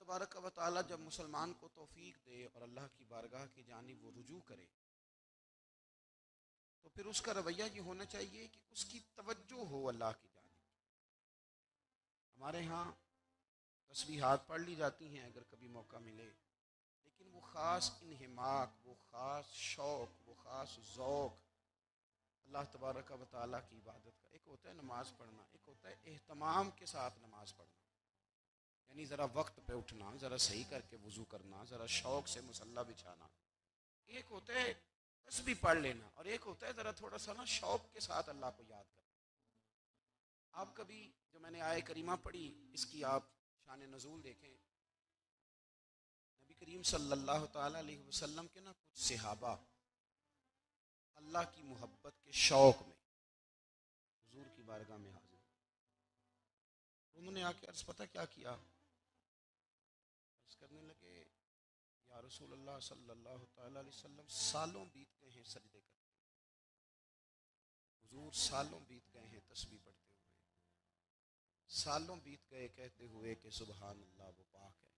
تبارک و تعالی جب مسلمان کو توفیق دے اور اللہ کی بارگاہ کی جانب وہ رجوع کرے تو پھر اس کا رویہ یہ ہونا چاہیے کہ اس کی توجہ ہو اللہ کی جانب. ہمارے ہاں تسبیحات پڑھ لی جاتی ہیں اگر کبھی موقع ملے، لیکن وہ خاص انہماک، وہ خاص شوق، وہ خاص ذوق اللہ تبارک و تعالیٰ کی عبادت کا. ایک ہوتا ہے نماز پڑھنا، ایک ہوتا ہے اہتمام کے ساتھ نماز پڑھنا، یعنی ذرا وقت پہ اٹھنا، ذرا صحیح کر کے وضو کرنا، ذرا شوق سے مصلی بچھانا. ایک ہوتا ہے تسبیح پڑھ لینا، اور ایک ہوتا ہے ذرا تھوڑا سا نا شوق کے ساتھ اللہ کو یاد کرنا. آپ کبھی جو میں نے آیہ کریمہ پڑھی اس کی آپ شان نزول دیکھیں. نبی کریم صلی اللہ تعالیٰ علیہ وسلم کے نا کچھ صحابہ اللہ کی محبت کے شوق میں حضور کی بارگاہ میں حاضر، انہوں نے آ کے عرض پتہ کیا کیا، عرض کرنے لگے یا رسول اللہ صلی اللہ تعالیٰ علیہ وسلم سالوں بیت گئے ہیں سجدے کرتے، حضور سالوں بیت گئے ہیں تسبیح پڑھتے ہوئے، سالوں بیت گئے کہتے ہوئے کہ سبحان اللہ وہ پاک ہے،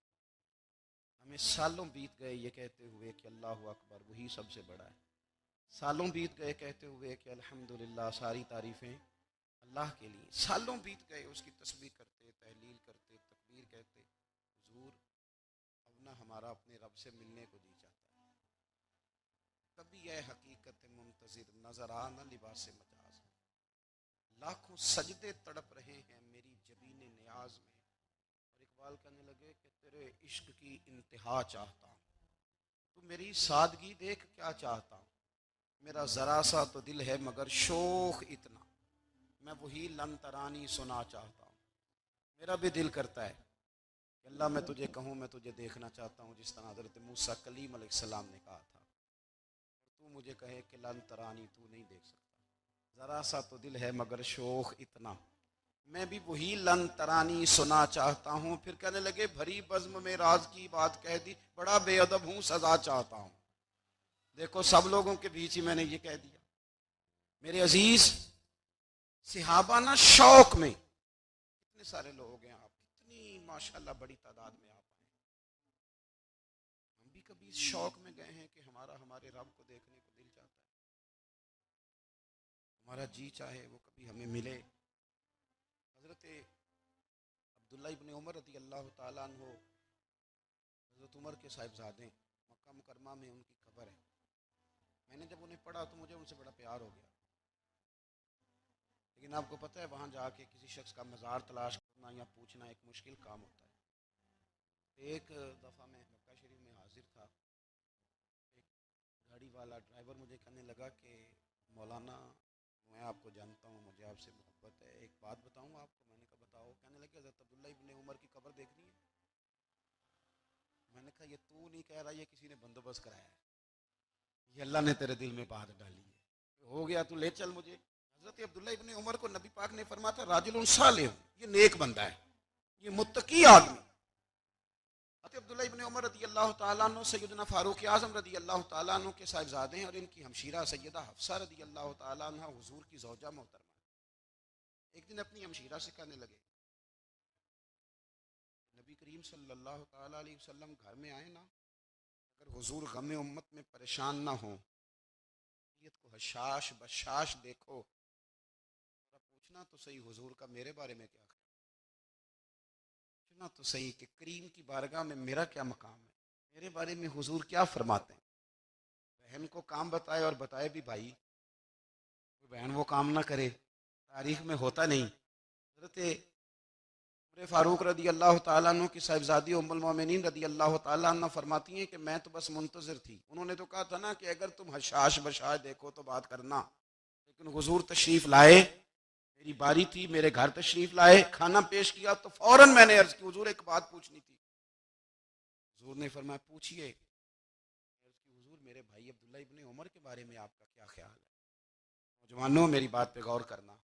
ہمیں سالوں بیت گئے یہ کہتے ہوئے کہ اللہ اکبر وہی سب سے بڑا ہے، سالوں بیت گئے کہتے ہوئے کہ الحمدللہ ساری تعریفیں اللہ کے لیے، سالوں بیت گئے اس کی تسبیح کرتے، تحلیل کرتے، تکبیر کہتے. حضور اب نہ ہمارا اپنے رب سے ملنے کو جی چاہتا ہے، کبھی اے حقیقت منتظر نظر آ نہ لباس مجاز، لاکھوں سجدے تڑپ رہے ہیں میری جبین نیاز میں. اور اقبال کہنے لگے کہ تیرے عشق کی انتہا چاہتا ہوں، تو میری سادگی دیکھ کیا چاہتا ہوں، میرا ذرا سا تو دل ہے مگر شوق اتنا، میں وہی لن ترانی سنا چاہتا ہوں. میرا بھی دل کرتا ہے کہ اللہ میں تجھے کہوں میں تجھے دیکھنا چاہتا ہوں جس طرح حضرت موسیٰ کلیم علیہ السلام نے کہا تھا، اور تو مجھے کہے کہ لن ترانی تو نہیں دیکھ سکتا، ذرا سا تو دل ہے مگر شوق اتنا، میں بھی وہی لن ترانی سنا چاہتا ہوں. پھر کہنے لگے بھری بزم میں راز کی بات کہہ دی، بڑا بے ادب ہوں سزا چاہتا ہوں. دیکھو سب لوگوں کے بیچ ہی میں نے یہ کہہ دیا. میرے عزیز صحابہ نا شوق میں، اتنے سارے لوگ ہیں، آپ کتنی ماشاءاللہ بڑی تعداد میں آپ آئے، ہم بھی کبھی اس شوق میں گئے ہیں کہ ہمارے رب کو دیکھنے کو دل چاہتا ہے، ہمارا جی چاہے وہ کبھی ہمیں ملے. حضرت عبداللہ ابن عمر رضی اللہ تعالیٰ عنہ، حضرت عمر کے صاحبزادے، مکہ مکرمہ میں ان کی قبر ہے. میں نے جب انہیں پڑھا تو مجھے ان سے بڑا پیار ہو گیا، لیکن آپ کو پتہ ہے وہاں جا کے کسی شخص کا مزار تلاش کرنا یا پوچھنا ایک مشکل کام ہوتا ہے. ایک دفعہ میں مکہ شریف میں حاضر تھا، ایک گاڑی والا ڈرائیور مجھے کہنے لگا کہ مولانا میں آپ کو جانتا ہوں، مجھے آپ سے محبت ہے، ایک بات بتاؤں آپ کو. میں نے کہا بتاؤ. کہنے لگے حضرت عبداللہ ابن عمر کی قبر دیکھنی ہے. میں نے کہا یہ تو نہیں کہہ رہا، یہ کسی نے بندوبست کرایا ہے، یہ اللہ نے تیرے دل میں بات ڈالی ہے، ہو گیا تو لے چل مجھے. حضرت عبداللہ ابن عمر کو نبی پاک نے فرمایا تھا راجل صالح، یہ نیک بندہ ہے، یہ متقی آدمی. حضرت عبداللہ ابن عمر رضی اللہ تعالیٰ عنہ سیدنا فاروق اعظم رضی اللہ تعالیٰ عنہ کے صاحبزادے ہیں، اور ان کی ہمشیرہ سیدہ حفصہ رضی اللہ تعالیٰ عنہ حضور کی زوجہ محترمہ. ایک دن اپنی ہمشیرہ سے کہنے لگے نبی کریم صلی اللہ تعالیٰ علیہ وسلم گھر میں آئے نا، اگر حضور غم امت میں پریشان نہ ہوں، طبیعت کو حشاش بشاش دیکھو، پوچھنا تو صحیح حضور کا میرے بارے میں کیا خیال، پوچھنا تو صحیح کہ کریم کی بارگاہ میں میرا کیا مقام ہے، میرے بارے میں حضور کیا فرماتے ہیں. بہن کو کام بتائے اور بتائے بھی بھائی، بہن وہ کام نہ کرے، تاریخ میں ہوتا نہیں. حضرت عمر فاروق رضی اللہ تعالیٰ عنہ کی صاحبزادی ام المومنین رضی اللہ تعالیٰ عنہ فرماتی ہیں کہ میں تو بس منتظر تھی. انہوں نے تو کہا تھا نا کہ اگر تم حشاش بشاش دیکھو تو بات کرنا، لیکن حضور تشریف لائے، میری باری تھی، میرے گھر تشریف لائے، کھانا پیش کیا تو فوراً میں نے عرض کی حضور ایک بات پوچھنی تھی. حضور نے فرمایا پوچھئے. عرض کی حضور میرے بھائی عبداللہ ابن عمر کے بارے میں آپ کا کیا خیال ہے؟ نوجوانوں میری بات پہ غور کرنا،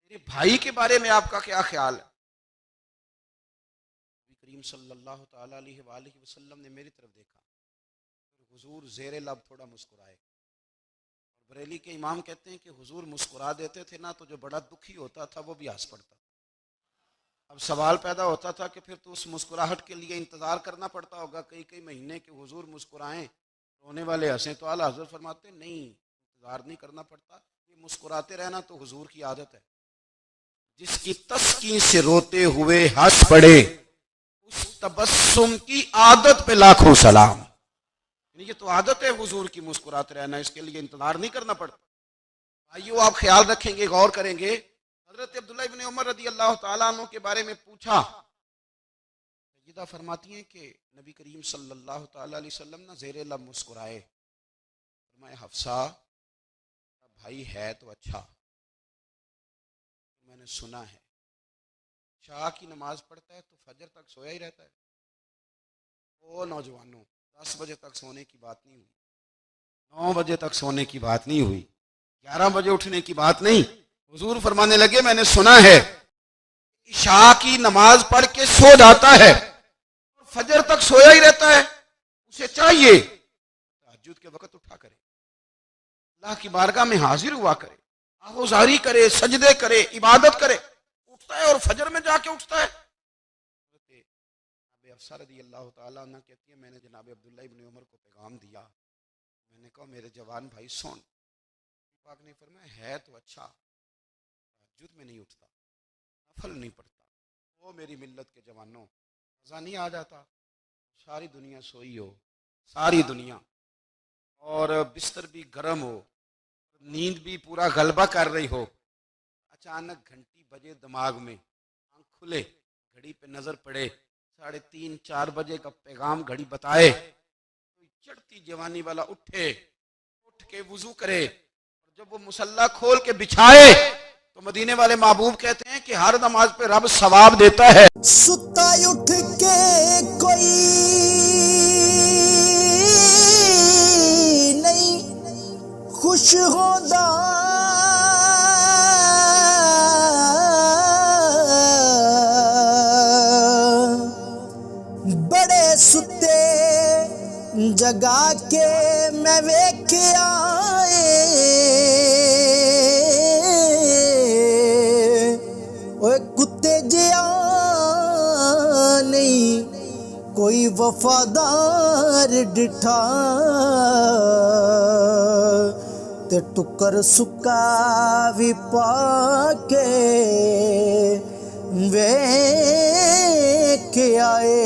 میرے بھائی کے بارے میں آپ کا کیا خیال ہے؟ نبی کریم صلی اللہ تعالیٰ علیہ وآلہ وسلم نے میری طرف دیکھا، پھر حضور زیر لب تھوڑا مسکرائے. اور بریلی کے امام کہتے ہیں کہ حضور مسکرا دیتے تھے نا تو جو بڑا دکھی ہوتا تھا وہ بھی ہنس پڑتا. اب سوال پیدا ہوتا تھا کہ پھر تو اس مسکراہٹ کے لیے انتظار کرنا پڑتا ہوگا کئی کئی مہینے کہ حضور مسکرائیں، رونے والے ہنسیں، تو اعلیٰ حضرت فرماتے ہیں نہیں، انتظار نہیں کرنا پڑتا، یہ مسکراتے رہنا تو حضور کی عادت ہے۔ جس کی تسکین سے روتے ہوئے ہنس پڑے اس تبسم کی عادت پہ لاکھوں سلام۔ یعنی یہ تو عادت ہے حضور کی مسکراتے رہنا، اس کے لیے انتظار نہیں کرنا پڑتا۔ آئیو آپ خیال رکھیں گے، غور کریں گے، حضرت عبداللہ ابن عمر رضی اللہ تعالیٰ عنہ کے بارے میں پوچھا، سیدہ فرماتی ہیں کہ نبی کریم صلی اللہ تعالیٰ علیہ وسلم نہ زیر لب مسکرائے، فرمایا حفصہ بھائی ہے تو اچھا، میں نے سنا ہے شاہ کی نماز پڑھتا ہے تو فجر تک سویا ہی رہتا ہے۔ او نوجوانوں، 10 بجے تک سونے کی بات نہیں ہوئی، 9 بجے تک سونے کی بات نہیں ہوئی، 11 بجے اٹھنے کی بات نہیں۔ حضور فرمانے لگے میں نے سنا ہے عشاء کی نماز پڑھ کے سو جاتا ہے اور فجر تک سویا ہی رہتا ہے، اسے چاہیے تہجد کے وقت اٹھا کرے، اللہ کی بارگاہ میں حاضر ہوا کرے، آہوزاری کرے، سجدے کرے، عبادت کرے، اٹھتا ہے اور فجر میں جا کے اٹھتا ہے۔ جناب حفصہ رضی اللہ تعالیٰ عنہ کہتی ہے میں نے جناب عبداللہ ابن عمر کو پیغام دیا، میں نے کہا میرے جوان بھائی سن، پاک نے فرمایا ہے تو اچھا، تہجد میں نہیں اٹھتا، نفل نہیں پڑھتا۔ وہ میری ملت کے جوانوں، مزہ نہیں آ جاتا؟ ساری دنیا سوئی ہو، ساری دنیا، اور بستر بھی گرم ہو، نیند بھی پورا غلبہ کر رہی ہو، اچانک گھنٹی بجے دماغ میں، آنکھ کھلے، گھڑی پہ نظر پڑے، 3:30 4 بجے کا پیغام گھڑی بتائے، چڑھتی جوانی والا اٹھ کے وضو کرے، اور جب وہ مصلی کھول کے بچھائے تو مدینے والے محبوب کہتے ہیں کہ ہر نماز پہ رب ثواب دیتا ہے۔ ستا اٹھ کے کوئی نہیں خوش ہوتا، بڑے ستے جگا کے میں ویکھیا کتے جیا نہیں کوئی وفادار ڈٹھا، تے ٹکر سکا بھی پا کے ویکھ آئے۔